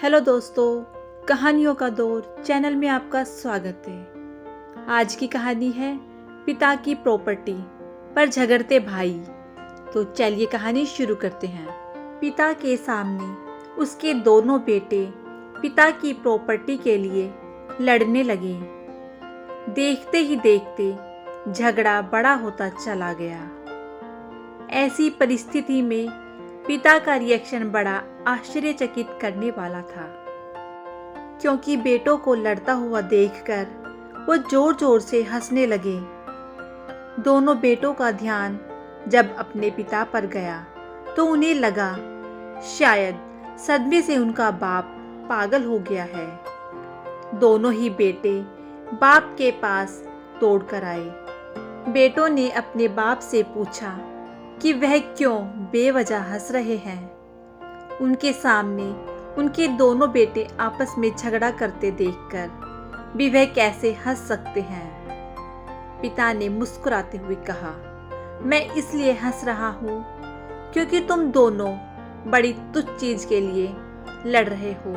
Hello दोस्तों, कहानियों का दौर चैनल में आपका स्वागत है। आज की कहानी है पिता की प्रॉपर्टी पर झगड़ते भाई। तो चलिए कहानी शुरू करते हैं। पिता के सामने उसके दोनों बेटे पिता की प्रॉपर्टी के लिए लड़ने लगे। देखते ही देखते झगड़ा बड़ा होता चला गया। ऐसी परिस्थिति में पिता का रिएक्शन बड़ा आश्चर्यचकित करने वाला था, क्योंकि बेटों को लड़ता हुआ देखकर वो जोर जोर से हंसने लगे। दोनों बेटों का ध्यान जब अपने पिता पर गया तो उन्हें लगा शायद सदमे से उनका बाप पागल हो गया है। दोनों ही बेटे बाप के पास दौड़ कर आए। बेटों ने अपने बाप से पूछा कि वह क्यों बेवजह हंस रहे हैं। उनके सामने उनके दोनों बेटे आपस में झगड़ा करते देखकर भी वह कैसे हंस सकते हैं। पिता ने मुस्कुराते हुए कहा, मैं इसलिए हंस रहा हूँ क्योंकि तुम दोनों बड़ी तुच्छ चीज के लिए लड़ रहे हो।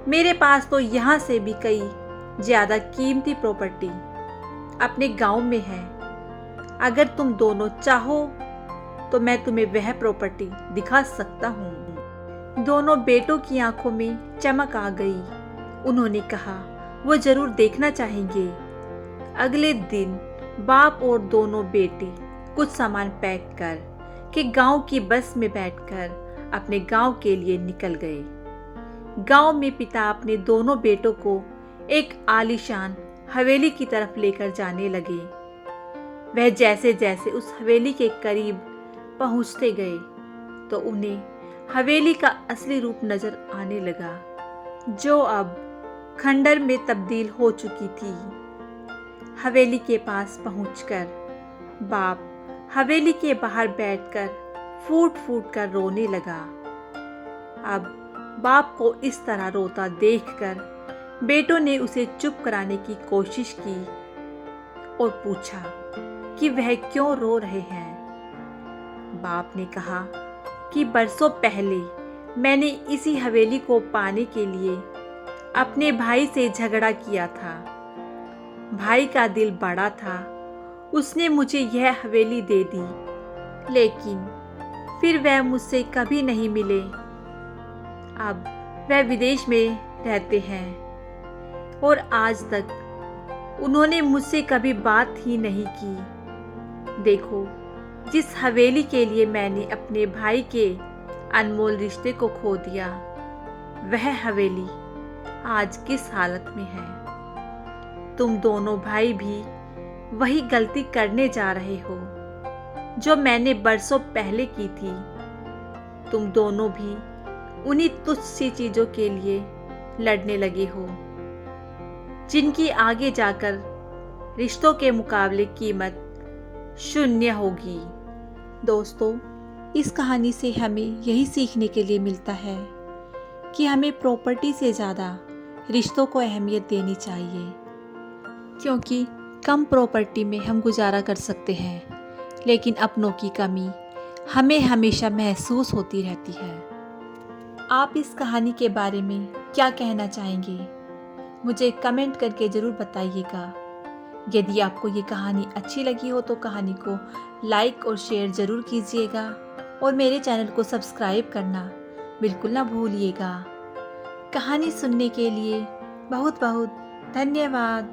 मेरे पास तो यहाँ से भी कई ज्यादा कीमती प्रॉपर्टी अपने गांव में है। अगर तुम दोनों चाहो तो मैं तुम्हें वह प्रॉपर्टी दिखा सकता हूँ। दोनों बेटों की आंखों में चमक आ गई। उन्होंने कहा वो जरूर देखना चाहेंगे। अगले दिन बाप और दोनों बेटे कुछ सामान पैक कर के गांव की बस में बैठकर अपने गांव के लिए निकल गए। गांव में पिता अपने दोनों बेटों को एक आलीशान हवेली की तरफ लेकर जाने लगे। वह जैसे जैसे उस हवेली के करीब पहुंचते गए तो उन्हें हवेली का असली रूप नजर आने लगा, जो अब खंडर में तब्दील हो चुकी थी। हवेली के पास पहुंचकर बाप हवेली के बाहर बैठकर फूट फूट कर रोने लगा। अब बाप को इस तरह रोता देखकर बेटों ने उसे चुप कराने की कोशिश की और पूछा कि वह क्यों रो रहे हैं। बाप ने कहा कि बरसों पहले मैंने इसी हवेली को पाने के लिए अपने भाई से झगड़ा किया था। भाई का दिल बड़ा था, उसने मुझे यह हवेली दे दी, लेकिन फिर वह मुझसे कभी नहीं मिले। अब वह विदेश में रहते हैं और आज तक उन्होंने मुझसे कभी बात ही नहीं की। देखो, जिस हवेली के लिए मैंने अपने भाई के अनमोल रिश्ते को खो दिया, वह हवेली आज किस हालत में है। तुम दोनों भाई भी वही गलती करने जा रहे हो जो मैंने बरसों पहले की थी। तुम दोनों भी उन्हीं तुच्छ सी चीजों के लिए लड़ने लगे हो, जिनकी आगे जाकर रिश्तों के मुकाबले कीमत शून्य होगी। दोस्तों, इस कहानी से हमें यही सीखने के लिए मिलता है कि हमें प्रॉपर्टी से ज़्यादा रिश्तों को अहमियत देनी चाहिए, क्योंकि कम प्रॉपर्टी में हम गुजारा कर सकते हैं, लेकिन अपनों की कमी हमें हमेशा महसूस होती रहती है। आप इस कहानी के बारे में क्या कहना चाहेंगे? मुझे कमेंट करके ज़रूर बताइएगा। यदि आपको ये कहानी अच्छी लगी हो तो कहानी को लाइक और शेयर ज़रूर कीजिएगा और मेरे चैनल को सब्सक्राइब करना बिल्कुल ना भूलिएगा। कहानी सुनने के लिए बहुत बहुत धन्यवाद।